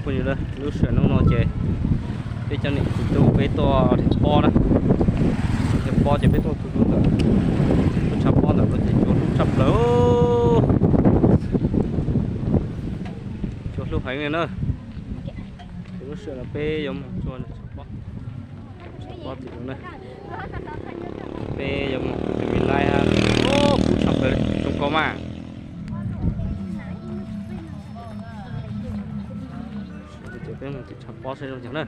bây giờ lúc sửa nó chơi để cho nên tụ bé to thì po đó thì po chỉ bé to tụ tụ tụ chập po là nó chỉ chỗ chập lỡ chỗ lúc phải nghe nữa lúc sửa là bé giống cho chập po thì nó bé giống mình lại ha ô cú chập rồi không có mà cái mình chỉ chọn bó xe trong chẳng nữa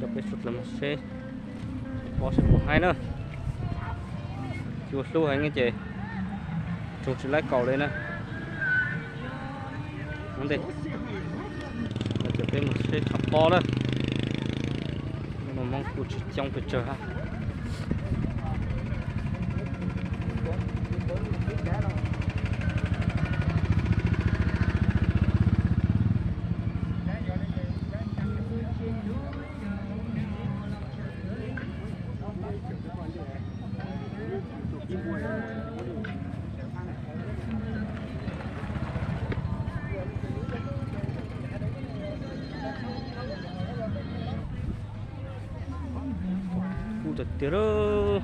cho cái sụt là một xe bó xe một hai nữa chùa lưu hành nghe chị chụp chỉ lấy cầu lên nè vấn đề là cho cái một xe chọn bó đó mà mong cụ chỉ trong cái chờ ha Tiro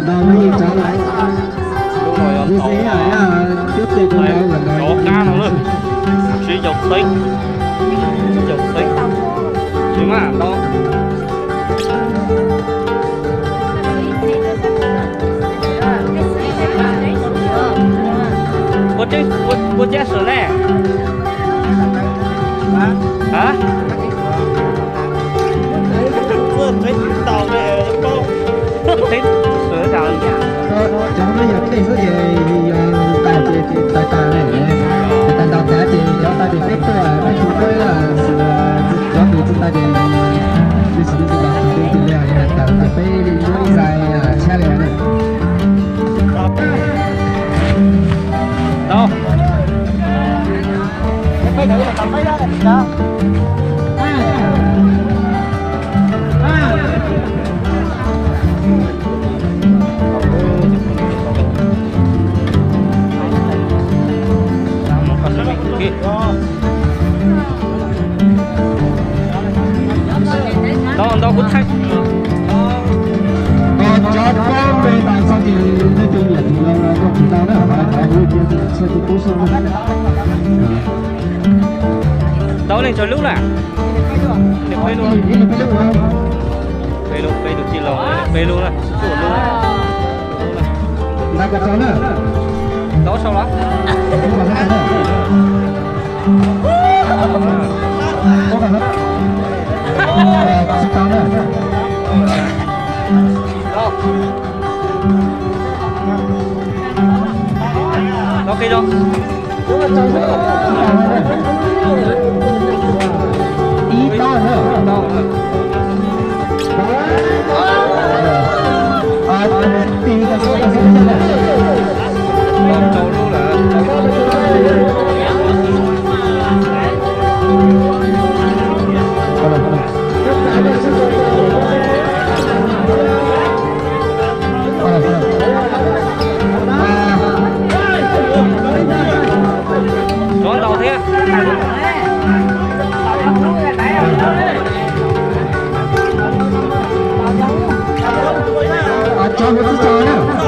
đầu đi trở lại như thế này tiếp tục có cá nó nữa sử dụng tính chứ mà đó我这是嘞啊这最倒霉thấy sửa sao nhỉ? Chẳng bây giờ cái số gì tài này tài đầu giá thì chúng ta được phép là mấy chúng tôi là cho từ chúng ta đi sử dụng bằng cái tư liệu này tạo cái phải đi dài xe này này đâu cái này là tầm mấy đó này sao đâu cũng thay cho con về tại sao thì nơi tiêu nhiệt thì nó không tao nữa mà tại vì cái xe thì cố sự đâu lên cho lúc nè để quay luôn quay được chi lò quay luôn nè sủa luôn đang có cháu nữa đó sau đó có cả lớp sắp tao nữa đó kia đâu ý to nữa thì cái số là con trâu luôn là đón đầu thế cho một cái trò nữa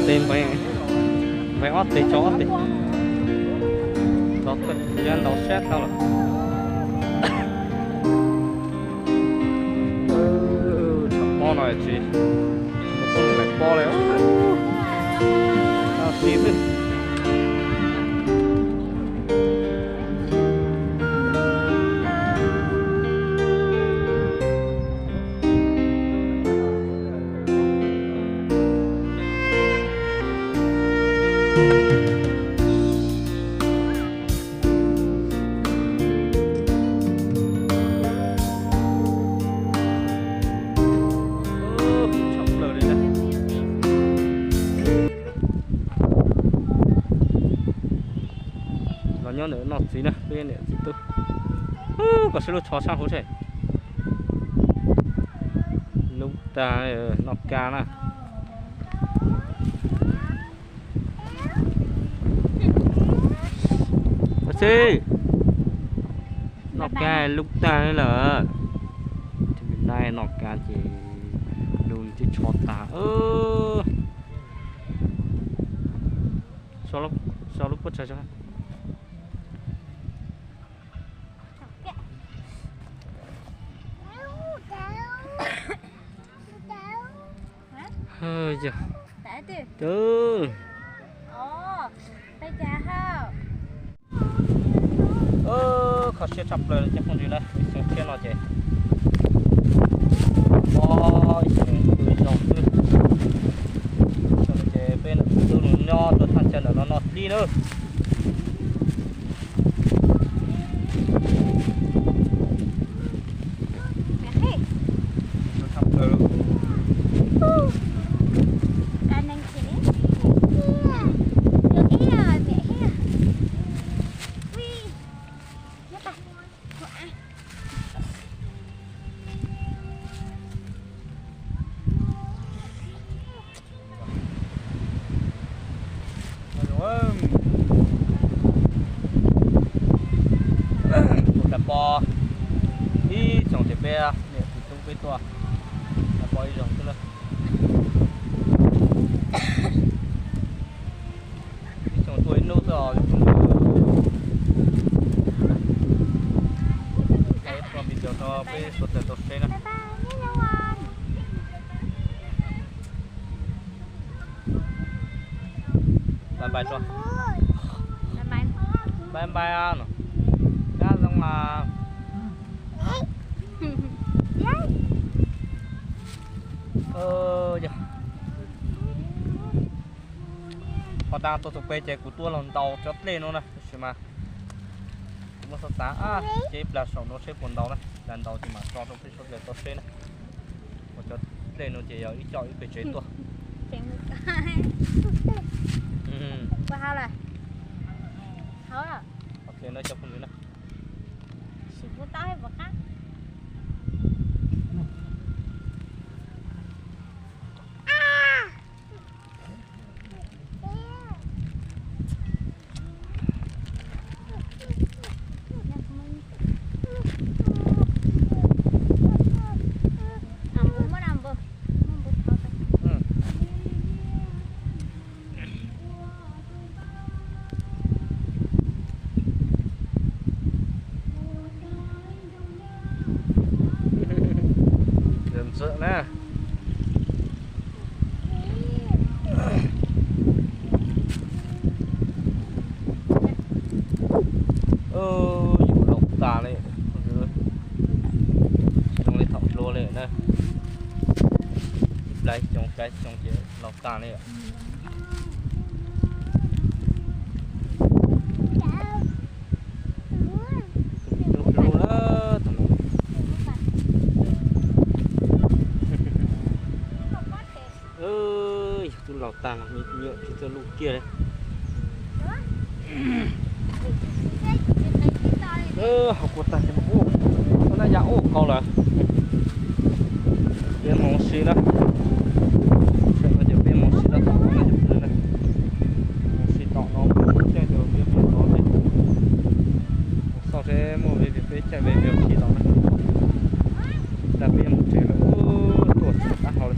tìm phải ót thì cho ót thì đó thời gian đó xét sao là bo này chị một con này bo này tao tìm đi nhớ nữa nọt gì nè bên này gì tư có số chó sang hỗ trợ lúc ta nọt cá nè gì nọt cá lúc ta là thì nay nọt cá chỉ đun chỉ chó ta sao lúc bắt chơi cho hơi giờ từ tay trà ha khó sẽ chập lời chắc không gì đây sẽ kia nó chạy ôi từ dòng từ cho nó chạy bên từ nho từ thằng chân nó nọt đi nữa bò đi trồng thể bè để tung cái to là bò đi trồng tức là đi trồng tuổi nô to cái còn bị tiểu to cái sốt từ tốt thế nè bye bye cho bye bye ăn cá rong là đang tôi chụp chế của tôi lần đầu chót lên luôn này mà một số tá chế là sầu nó sẽ buồn đầu này lần đầu thì mà cho trong cái số lên tôi sẽ này một chót lên nó chỉ ở ít cho ít về chế tôi qua hao này hao à ok nó cho con nữa này chỉ có tao và khác sợ nè những lộc tà này trong này thọc lô này nè đây trong cái lộc tà này lọc tàng nhựa thì cho lũ kia đấy học của ta thì ô nó là giả ô câu là bên mong xí đó sẽ có những bên mong xí đó nó chụp này mong xí tỏ nó chạy được biết phần đó thì sau sẽ mua về việc chạy về việc chỉ đó này là bên một chế là tuột đã học rồi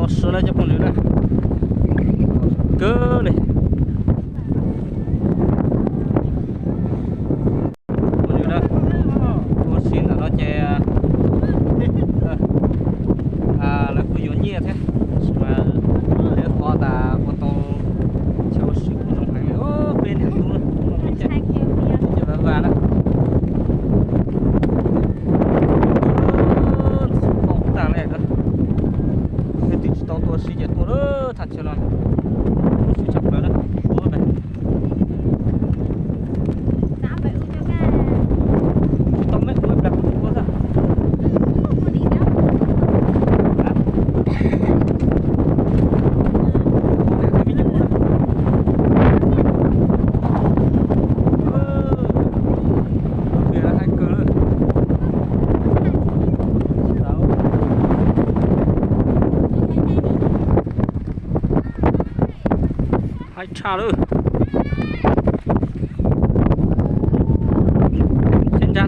sửa lại cho con lưới này cơ này con lưới đó con xin là nó che là cứ dọn nhẹ thế mà để khó ta con to cháu xíu trong hàng ô bên hàng luôn nó chạy cho nó đó không tàng này đó tao tua xí tua đó thật chứ luôn xí chặt vào đó bố này tao mấy đứa đặt bố ra hai cha nữa xin chào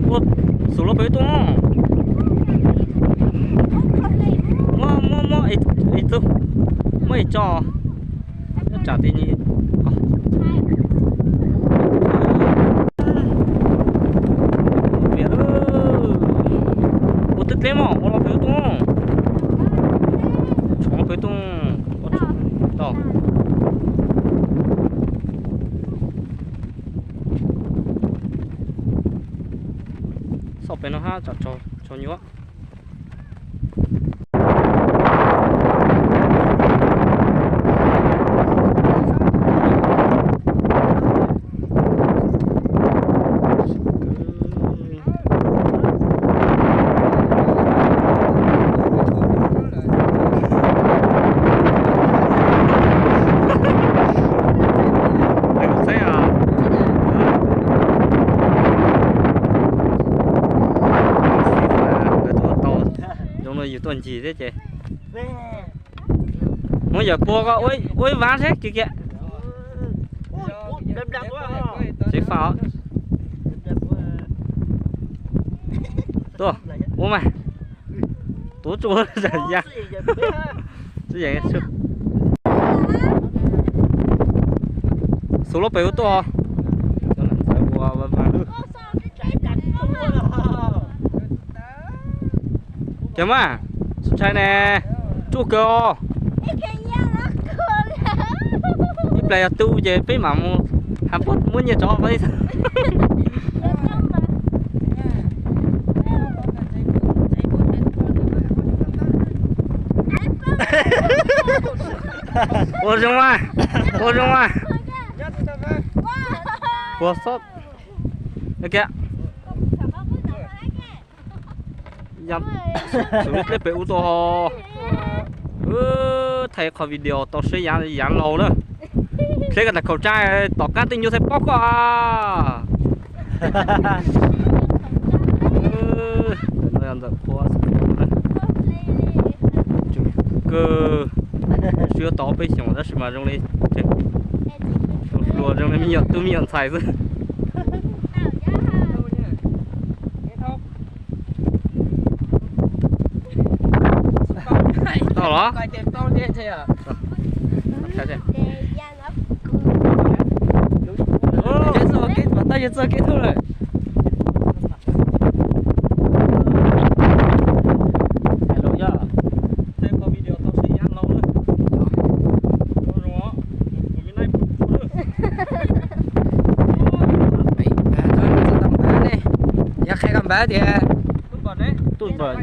út số lô bế to cho trả tiền nhỉ việc ơi ô tức lắm mà ô lo phải tung chọn phải tung to sau bên nó ha cho nhiều tuần gì thế chị mới giờ cua có ôi ván thế kìa kìa chế pháo tôi ôm mày tố chua giờ ra chứ vậy số lốp béo to cho nên phải qua và chấm àใช่แน่จูเกออีเปลย์ตู้เจไปหม่ำหาปุ๊บมื้อเนี่ยจ่อไปโอ้จังว่าหัวสดโอเคยับสูงเลยไปอุตthầy khỏi video tao sẽ dán lâu nữa thế cái khẩu trai tỏ cá tinh vô thấy bóc à nó ăn được quá cơ chưa tỏ bây giờ nó sẽ mà trong đây lùa trong đây miệng tôi miệng xài rồi tao đó coi tiền tao đi chơi à cái số cái mà tao giờ cái thôi rồi hello nhá xem có video tao sẽ dán lâu nữa rồi mình này tầm bé này giờ khai cầm bé thì tôi bật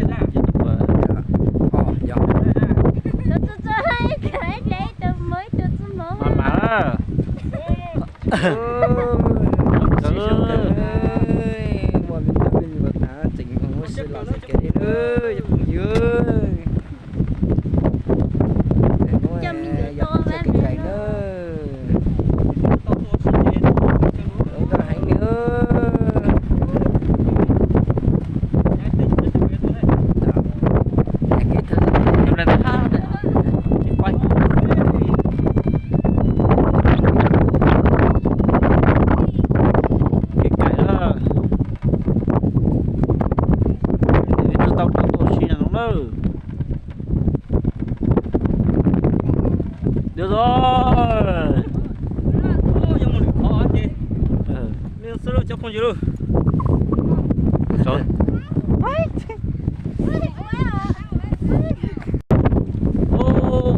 được rồi giống một khó chị nên sơ cho con gì luôn rồi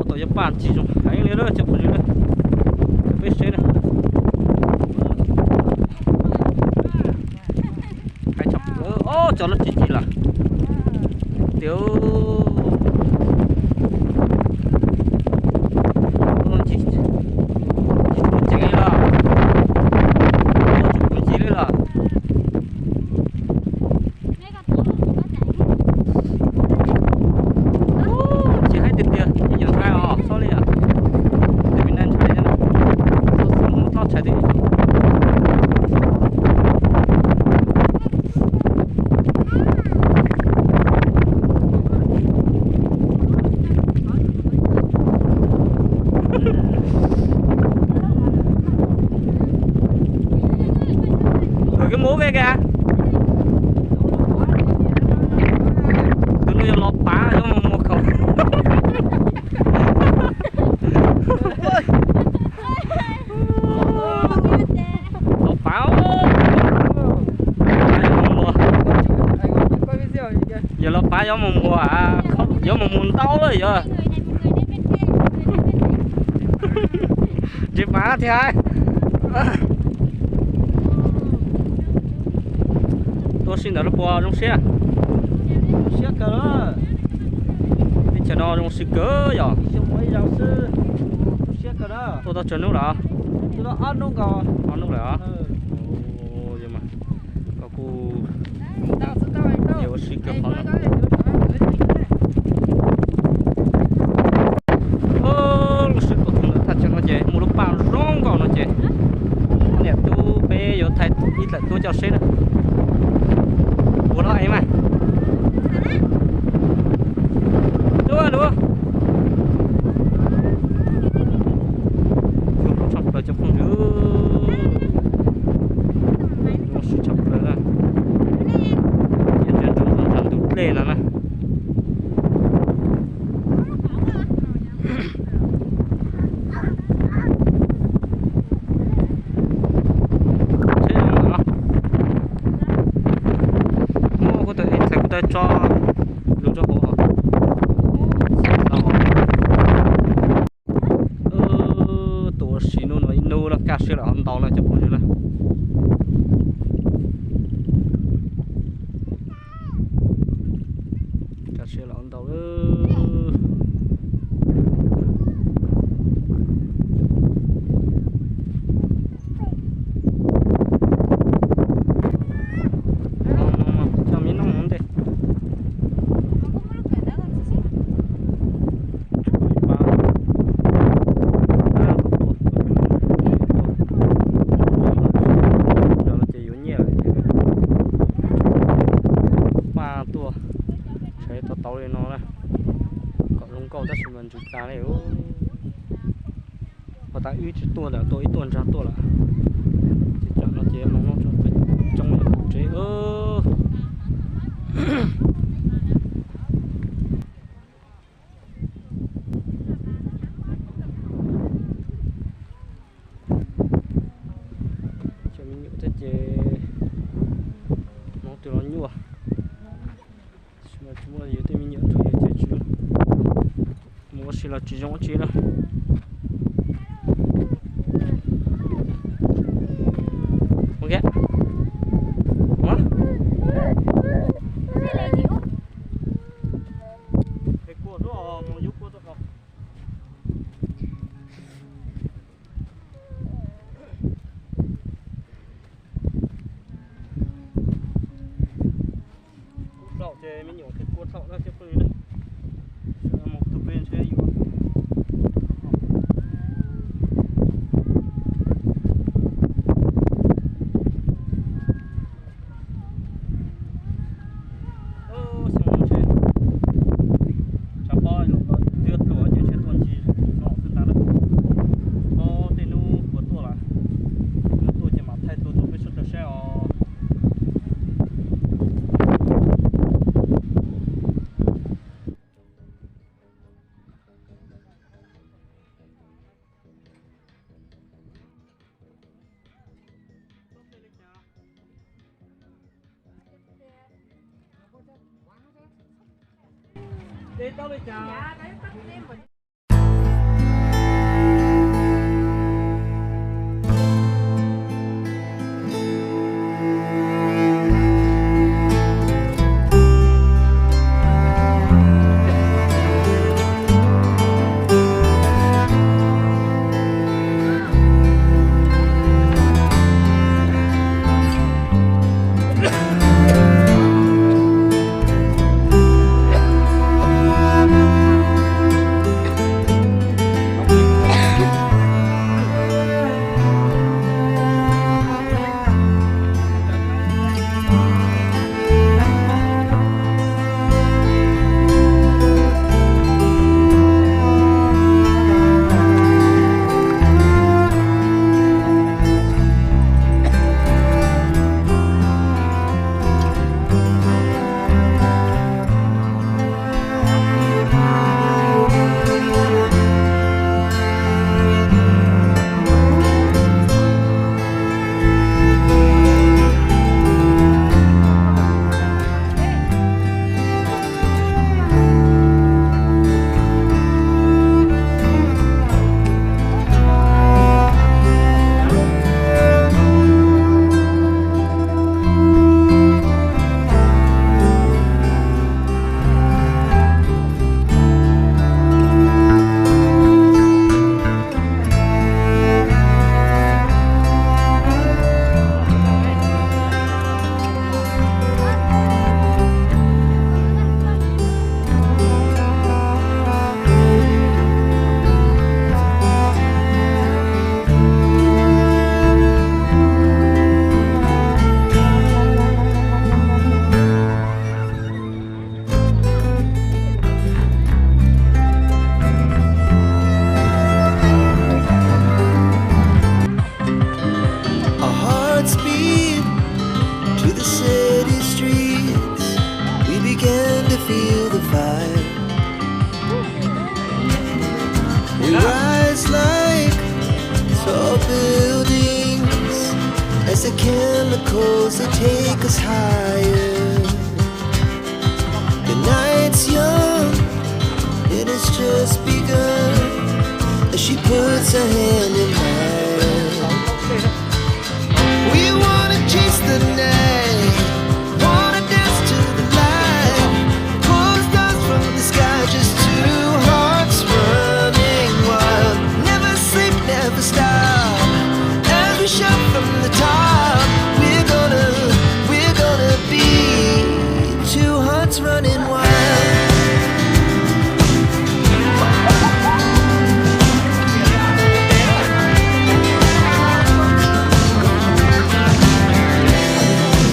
tôi giúp bạn chỉ dùng hãy lên đó cho con gì nữa biết xe này hãy chọc cho nó chỉ là tiêu ai giống một mùa à không giống một mùa tao rồi giờ chị má thì ai tôi xin được bò trong xe cỡ đó đi chờ nó trong xe cỡ giờ xong mấy giáo sư xe cỡ đó tôi đã chờ nó đó tôi đã ăn nó cả ăn nó rồi ồ vậy mà có cô nhiều xe cỡ khó lắm sự của thằng thật cho nó chơi một lúc bao rong còn nó chơi nè tôi bé vô thay ít lại tôi cho xe đó bố nó ấy mà đúng chọc lại cho không nữa nó sẽ chọc lại là hiện trên trong thằng tụt lên nó nè cho lưu cho bộ tổ xí nó nói nô là cá sấu là ăn tàu là cho bộ như là cá sấu là ăn tàu tàu này nó này còn lông câu rất là chúng ta này và ta uy chỉ tua là tôi tuần ra tua là chỉ cho nó chế nó trong chế cho mình nhớ thế chế nó từ nó nhua chúng ta yếu mình nhận thôi chế chứ mua xí là chỉ giống chế đó ok hả cái cua đó mà giúp cua đó sọ chế mình nhổ thịt cua sọ ra chứ không đấy một tập bên chế gì đi tới bây giờ These are chemicals that take us higher. The night's young, it has just begun. As she puts her hand in mine, we wanna chase the night, wanna dance to the light, pull stars from the sky, just two hearts running wild. Never sleep, never stop, as we shout from the top. We're gonna be two hearts running wild.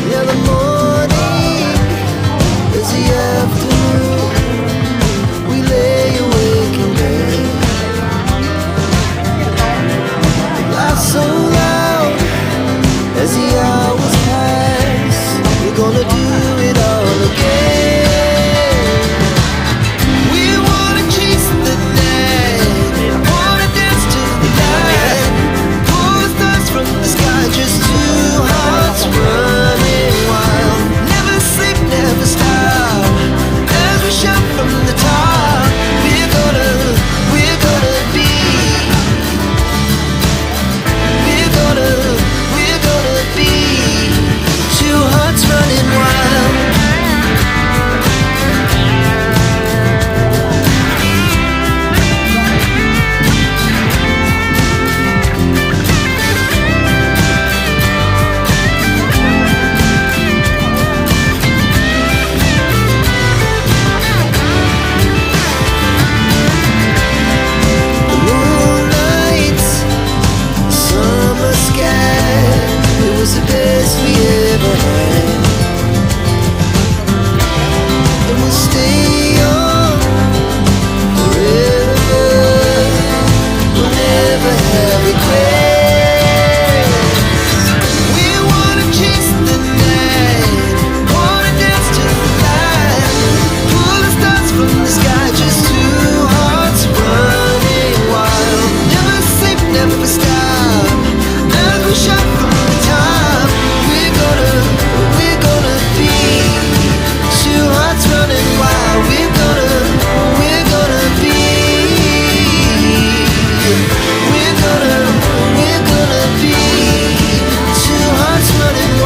Yeah, the morning is the afternoon. We lay awake in bed. Laugh so loud as the hours pass. We're gonna do it all again. We wanna chase the night, wanna dance to the light, pull the stars from the sky, just two hearts running wild. Never sleep, never stop, as we shout from the top. We're gonna be, we're gonna be two hearts running wild. The moonlight, summer sky, it was the best we ever had. And we'll stay young forever. We'll never have regrets. We wanna chase the night, wanna dance to the light, pull the stars from the sky, just two hearts running wild. Never sleep, never stop, as we shout from the top. We're gonna be two hearts running wild. We're gonna be, we're gonna be two hearts running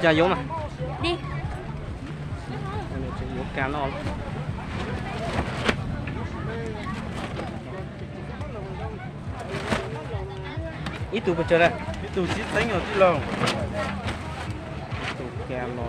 Cha vô mà. Đi. Vô cam nó. Ít tụ bữa đây. Ít tụ chỉ đánh ở tí lồng. Tụ cam nó.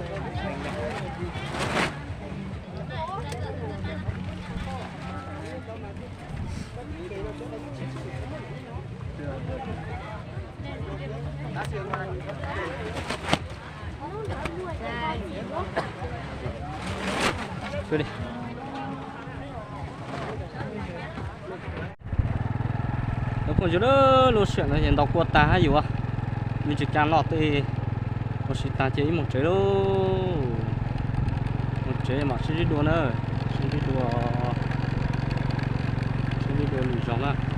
Cứ đi. Nó còn chỗ đó lô chuyện là hiện đọc qua ta hay gì à? Mình chỉ can lọt thì một sĩ ta chế một chế đâu, một chế mà sẽ đi đua nữa, sẽ đi đua lùi gió à.